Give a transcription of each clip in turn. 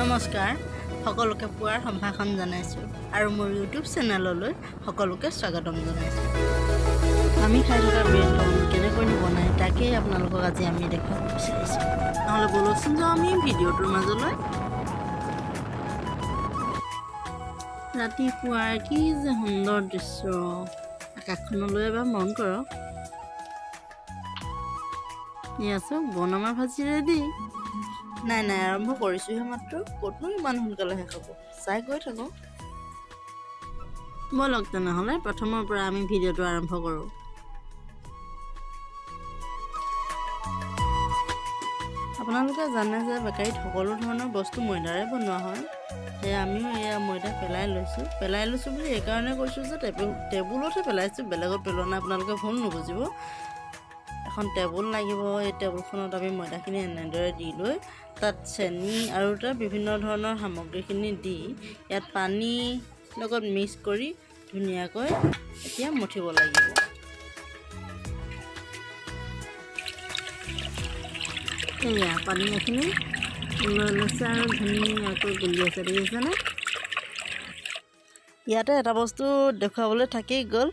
নমস্কাৰ সকলোকে পুৱাৰ সম্ভাষণ জনাইছোঁ আৰু মোৰ ইউটিউব চেনেললৈ সকলোকে স্বাগতম জনাইছোঁ। আমি খাই থকা ব্ৰেডটো কেনেকৈ বনাই তাকেই আপোনালোকক আজি আমি দেখুৱাব বিচাৰিছোঁ। নহ'লে বলকচোন যাওঁ আমি ভিডিঅ'টোৰ মাজলৈ। ৰাতিপুৱাৰ কি যে সুন্দৰ দৃশ্য, আকাশখনলৈ এবাৰ মন কৰক। এয়া চাওক বনমাৰ ভাজি ৰেডি। নাই আৰম্ভ কৰিছোঁহে মাত্ৰ, ক'তনো ইমান সোনকালে শেষ হ'ব, চাই গৈ থাকোঁ। ব'লক তেনেহ'লে প্ৰথমৰ পৰা আমি ভিডিঅ'টো আৰম্ভ কৰোঁ। আপোনালোকে জানে যে বেকাৰীত সকলো ধৰণৰ বস্তু ময়দাৰে বনোৱা হয়। সেয়া আমিও এয়া ময়দা পেলাই লৈছোঁ বুলি এইকাৰণে কৈছোঁ যে টেবুলতহে পেলাইছোঁ, বেলেগত পেলোৱা নাই, আপোনালোকে ভুল নুবুজিব। এখন টেবুল লাগিব, এই টেবুলখনত আমি ময়দাখিনি এনেদৰে দি লৈ তাত চেনি আৰু তাৰ বিভিন্ন ধৰণৰ সামগ্ৰীখিনি দি ইয়াত পানীৰ লগত মিক্স কৰি ধুনীয়াকৈ এতিয়া মঠিব লাগিব। এয়া পানীখিনি লৈ লৈছে আৰু ধুনীয়াকৈ গুলি আছে, দেখিছেনে? ইয়াতে এটা বস্তু দেখুৱাবলৈ থাকি গ'ল,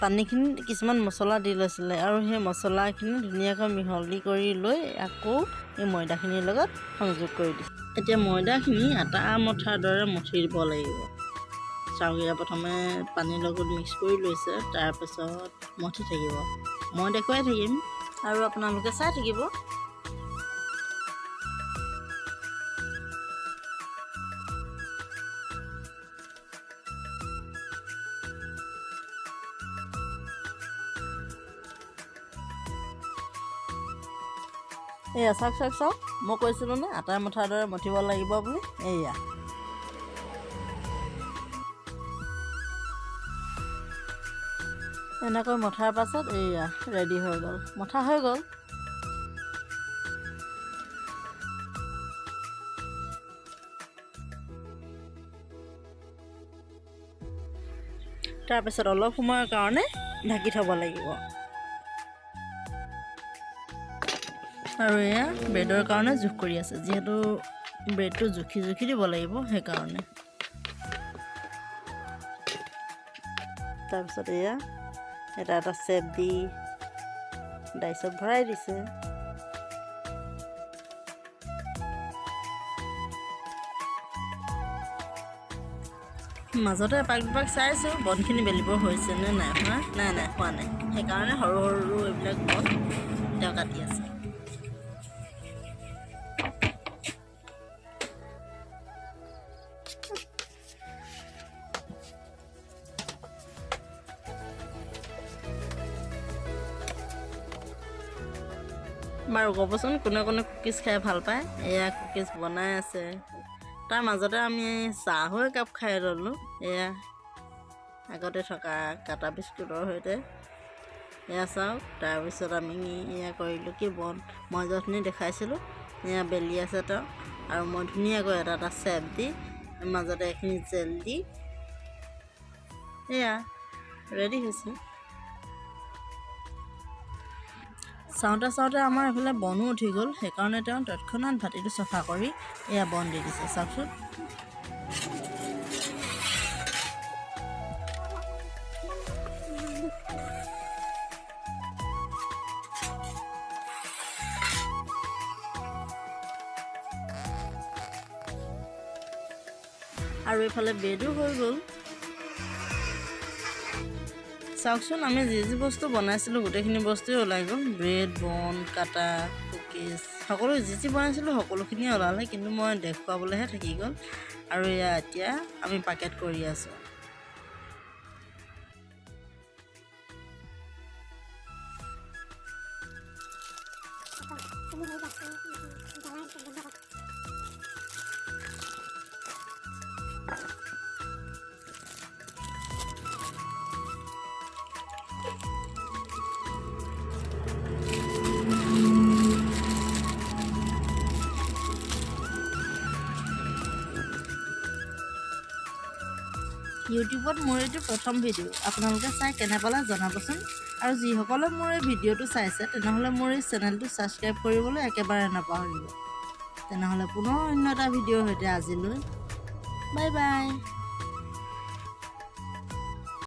পানীখিনি কিছুমান মছলা দি লৈছিলে আৰু সেই মছলাখিনি ধুনীয়াকৈ মিহলি কৰি লৈ আকৌ এই ময়দাখিনিৰ লগত সংযোগ কৰি দিছে। এতিয়া ময়দাখিনি আটা মঠাৰ দৰে মঠি দিব লাগিব। চাউলীয়া প্ৰথমে পানীৰ লগত মিক্স কৰি লৈছে, তাৰপিছত মঠি থাকিব। মই দেখুৱাই থাকিম আৰু আপোনালোকে চাই থাকিব। এয়া চাওক, মই কৈছিলোঁ নে আটাৰ মঠাৰ দৰে মঠিব লাগিব বুলি। এয়া এনেকৈ মঠাৰ পাছত এয়া ৰেডি হৈ গ'ল, মঠা হৈ গ'ল। তাৰপিছত অলপ সময়ৰ কাৰণে ঢাকি থ'ব লাগিব। আৰু এয়া ব্ৰেডৰ কাৰণে জোখ কৰি আছে, যিহেতু ব্ৰেডটো জুখি দিব লাগিব সেইকাৰণে। তাৰপিছত এয়া এটা চেপ দি ডাইচত ভৰাই দিছে। মাজতে এপাক দুপাক চাইছোঁ বনখিনি বেলিব হৈছে নে নাই হোৱা। নাই হোৱা নাই, সেইকাৰণে সৰু এইবিলাক বন তেওঁ কাটি আছে। বাৰু ক'বচোন কোনে কুকিজ খাই ভাল পায়। এয়া কুকিজ বনাই আছে, তাৰ মাজতে আমি চাহো একাপ খাই ল'লোঁ। এয়া আগতে থকা কাটা বিস্কুটৰ সৈতে এয়া চাওক। তাৰপিছত আমি এয়া কৰিলোঁ কি মই য'খিনি দেখাইছিলোঁ এয়া বেলি আছে তেওঁ, আৰু মই ধুনীয়াকৈ এটা চেপ দি মাজতে এইখিনি জেল দি এয়া ৰেডি হৈছে। চাওঁতে আমাৰ এইফালে বনো উঠি গ'ল, সেইকাৰণে তেওঁ তৎক্ষণাত ভাটিটো চফা কৰি এয়া বন দি দিছে, চাওকচোন। আৰু এইফালে ব্ৰেডো হৈ গ'ল। চাওকচোন, আমি যি বস্তু বনাইছিলোঁ গোটেইখিনি বস্তুৱে ওলাই গ'ল। ব্ৰেড, বন, কাটা, কুকিজ সকলো যি বনাইছিলোঁ সকলোখিনিয়ে ওলালে, কিন্তু মই দেখুৱাবলৈহে থাকি গ'ল। আৰু এয়া এতিয়া আমি পেকেট কৰি আছোঁ। ইউটিউবত মোৰ এইটো প্ৰথম ভিডিঅ', আপোনালোকে চাই কেনে পালে জনাবচোন। আৰু যিসকলে মোৰ এই ভিডিঅ'টো চাইছে তেনেহ'লে মোৰ এই চেনেলটো ছাবস্ক্ৰাইব কৰিবলৈ একেবাৰে নাপাহৰিব। তেনেহ'লে পুনৰ অন্য এটা ভিডিঅ'ৰ সৈতে আজিলৈ বাই বাই।